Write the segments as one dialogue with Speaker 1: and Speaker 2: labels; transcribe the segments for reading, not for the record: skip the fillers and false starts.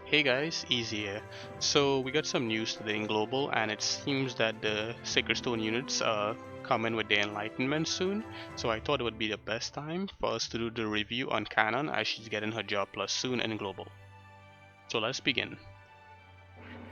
Speaker 1: Hey guys, Easy here. So we got some news today in Global, and it seems that the Sacred Stone units are coming with their enlightenment soon. So I thought it would be the best time for us to do the review on Kannon, as she's getting her job plus soon in Global. So let's begin.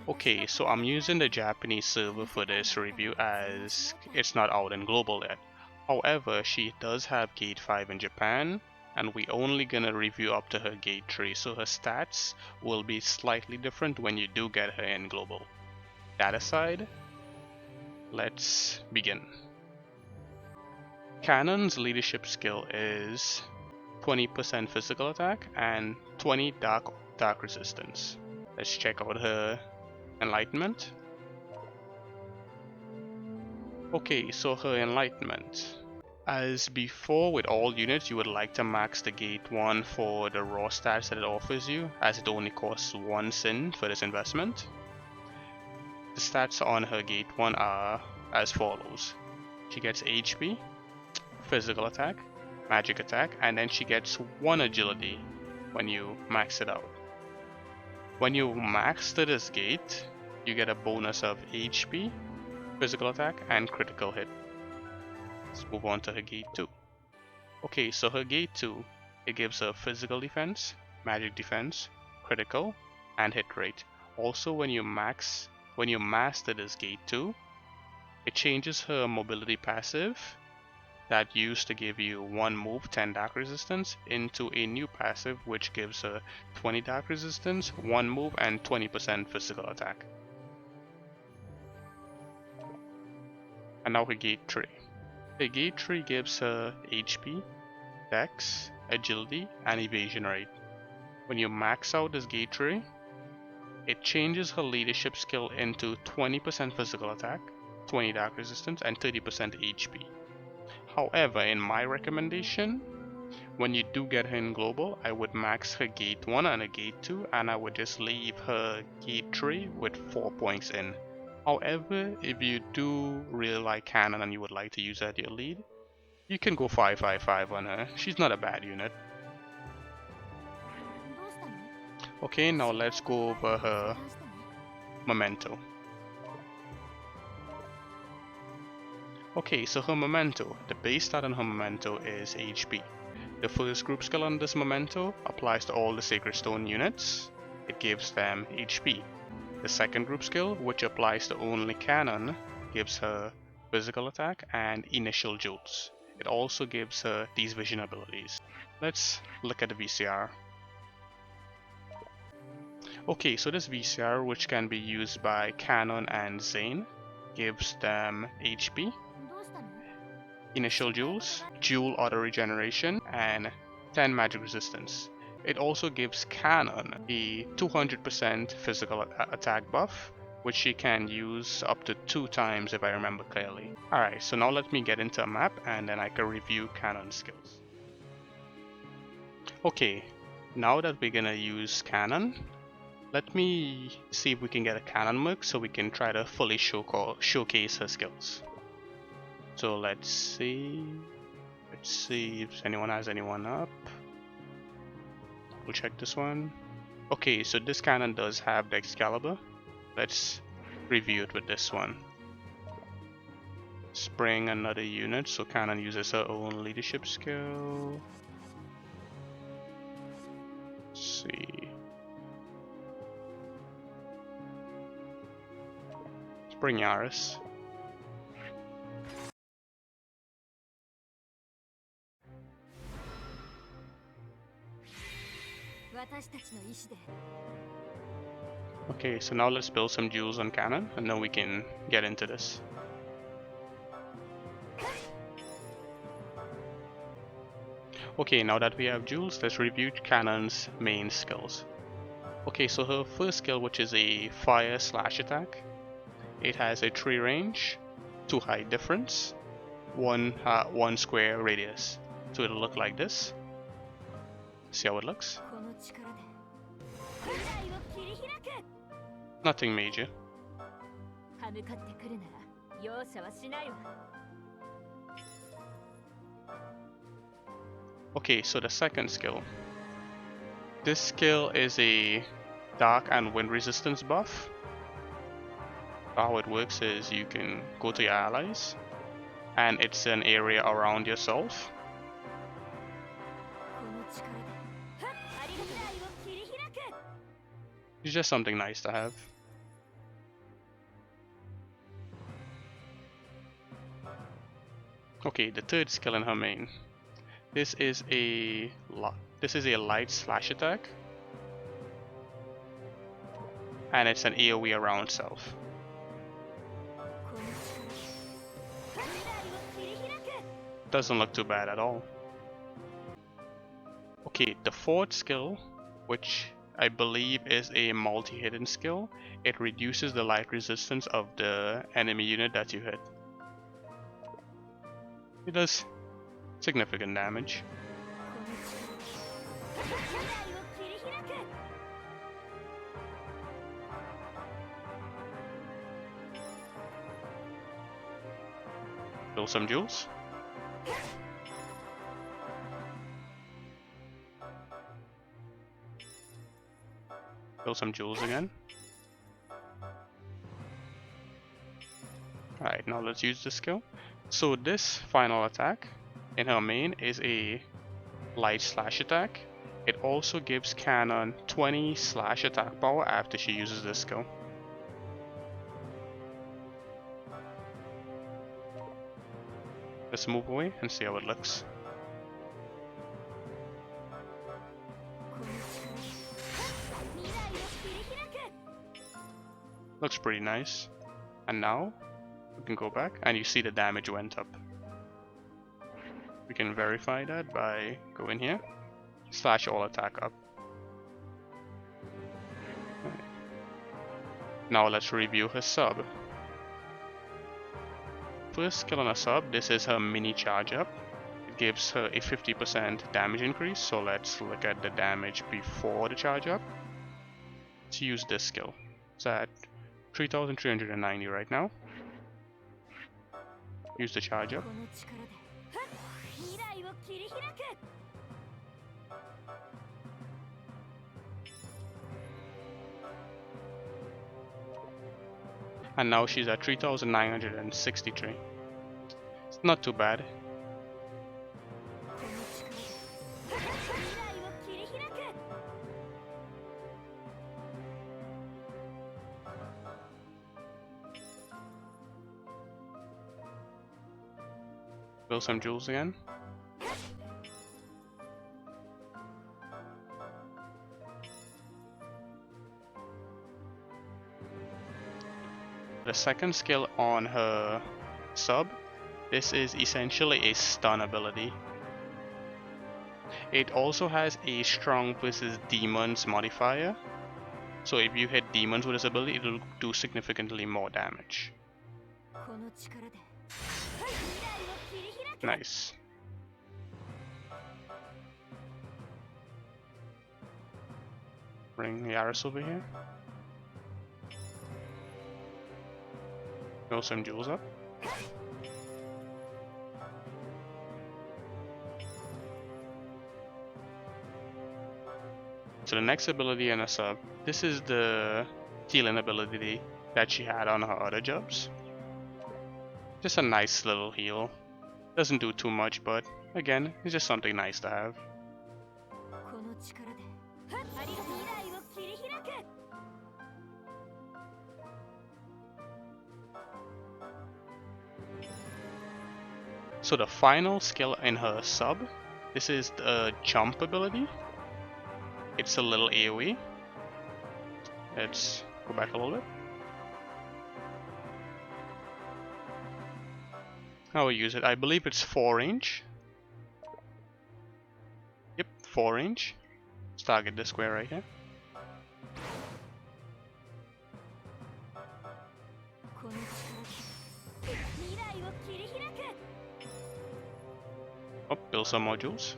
Speaker 1: Okay, so I'm using the Japanese server for this review as it's not out in Global yet. However, she does have Gate 5 in Japan, and we only gonna review up to her Gate 3, so her stats will be slightly different when you do get her in Global. That aside, let's begin. Cannon's leadership skill is 20% physical attack and 20 dark resistance. Let's check out her enlightenment. Okay, so her enlightenment. As before with all units, you would like to max the Gate 1 for the raw stats that it offers you, as it only costs 1 sin for this investment. The stats on her Gate 1 are as follows. She gets HP, physical attack, magic attack, and then she gets 1 agility when you max it out. When you max to this gate, you get a bonus of HP, physical attack, and critical hit. Let's move on to her Gate 2. Okay, so her Gate 2, it gives her physical defense, magic defense, critical, and hit rate. Also, when you master this Gate 2, it changes her mobility passive that used to give you 1 move, 10 dark resistance, into a new passive which gives her 20 dark resistance, 1 move, and 20% physical attack. And now her Gate 3. The Gate 3 gives her HP, Dex, Agility, and Evasion rate. When you max out this Gate 3, it changes her leadership skill into 20% physical attack, 20 dark resistance, and 30% HP. However, in my recommendation, when you do get her in Global, I would max her Gate 1 and her Gate 2, and I would just leave her Gate 3 with 4 points in. However, if you do really like Kannon and you would like to use her at your lead, you can go 5-5-5 on her. She's not a bad unit. Okay, now let's go over her Momento. Okay, so her Momento, the base stat on her Momento is HP. The first group skill on this Momento applies to all the Sacred Stone units. It gives them HP. The second group skill, which applies to only Kannon, gives her physical attack and initial jolts. It also gives her these vision abilities. Let's look at the VCR. Okay, so this VCR, which can be used by Kannon and Zane, gives them HP, initial jewels, jewel auto regeneration, and 10 magic resistance. It also gives Kannon a 200% physical attack buff, which she can use up to 2 times if I remember clearly. Alright, so now let me get into a map and then I can review Kannon's skills. Okay, now that we're gonna use Kannon, let me see if we can get a Kannon MOOC so we can try to fully showcase her skills. So let's see if anyone has anyone up. We'll check this one. Okay, so this Kannon does have the Excalibur. Let's review it with this one. Spring another unit, so Kannon uses her own leadership skill. Let's see. Spring Yaris. Okay, so now let's build some jewels on Kannon, and then we can get into this. Okay, now that we have jewels, let's review Kannon's main skills. Okay, so her first skill, which is a fire slash attack, it has a 3 range, 2 height difference, 1 square radius. So it'll look like this. See how it looks? Nothing major. Okay, so the second skill. This skill is a dark and wind resistance buff. How it works is you can go to your allies, and it's an area around yourself. It's just something nice to have. Okay, the third skill in her main. This is a light slash attack, and it's an AoE around self. Doesn't look too bad at all. Okay, the fourth skill, which I believe is a multi-hidden skill, it reduces the light resistance of the enemy unit that you hit. It does significant damage. Build some jewels. Build some jewels again. Alright, now let's use this skill. So this final attack in her main is a light slash attack. It also gives Kannon 20 slash attack power after she uses this skill. Let's move away and see how it looks. Looks pretty nice. And now we can go back and you see the damage went up. We can verify that by going here, slash all attack up. Now let's review her sub. First skill on her sub, this is her mini charge up. It gives her a 50% damage increase, so let's look at the damage before the charge up. Let's use this skill. It's at 3,390 right now. Use the charge up. And now she's at 3,963. It's not too bad. Build some jewels again. The second skill on her sub, this is essentially a stun ability. It also has a strong versus demons modifier. So if you hit demons with this ability, it will do significantly more damage. Nice. Bring Yaris over here. Build some jewels up. So the next ability in a sub, this is the healing ability that she had on her other jobs. Just a nice little heal. Doesn't do too much, but again, it's just something nice to have. So the final skill in her sub, this is the jump ability. It's a little AoE. Let's go back a little bit. How we use it, I believe it's 4 range. Yep, 4 range. Let's target this square right here. Oh, build some modules.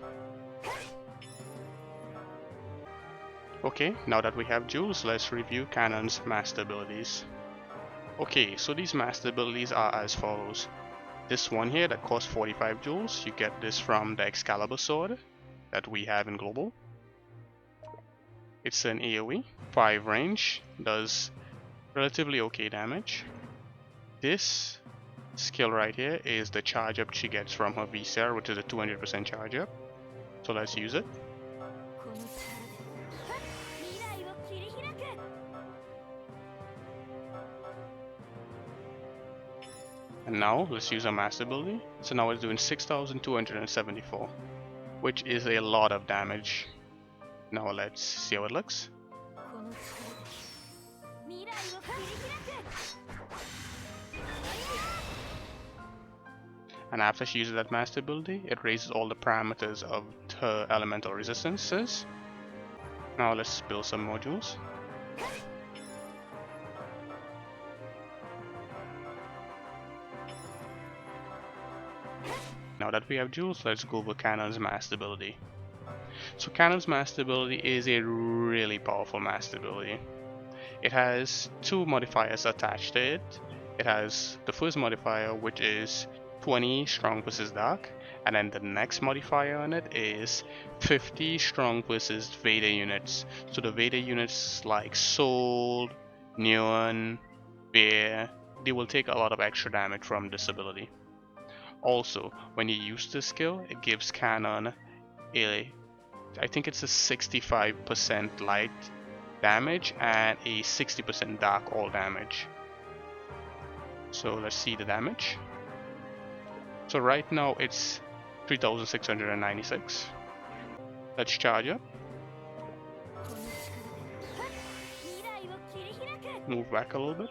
Speaker 1: Okay, now that we have jewels, let's review Kannon's master abilities. Okay, so these master abilities are as follows. This one here that costs 45 jewels, you get this from the Excalibur sword. that we have in global. It's an AoE, 5 range, does relatively okay damage. This skill right here is the charge up she gets from her VCR, which is a 200% charge up. So let's use it. And now let's use our master ability. So now it's doing 6,274, which is a lot of damage. Now let's see how it looks. And after she uses that master ability, it raises all the parameters of her elemental resistances. Now let's build some modules. Now that we have jewels, let's go over Kannon's master ability. So Kannon's master ability is a really powerful master ability. It has two modifiers attached to it. It has the first modifier, which is 20 strong versus dark, and then the next modifier on it is 50 strong versus Vader units. So the Vader units like Soul, Neon, Bear, they will take a lot of extra damage from this ability. Also, when you use this skill, it gives Kannon I think it's a 65% light damage and a 60% dark all damage. So let's see the damage. So right now it's 3,696. Let's charge up. Move back a little bit.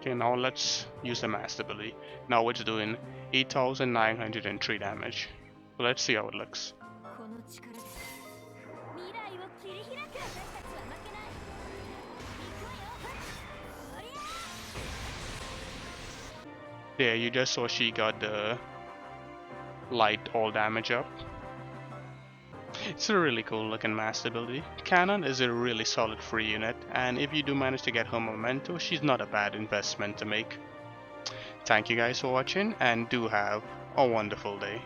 Speaker 1: Okay, now let's use the master ability. Now it's doing 8,903 damage. So let's see how it looks. There, you just saw she got the light all damage up. It's a really cool looking master ability. Kannon is a really solid free unit, and if you do manage to get her Momento, she's not a bad investment to make. Thank you guys for watching, and do have a wonderful day.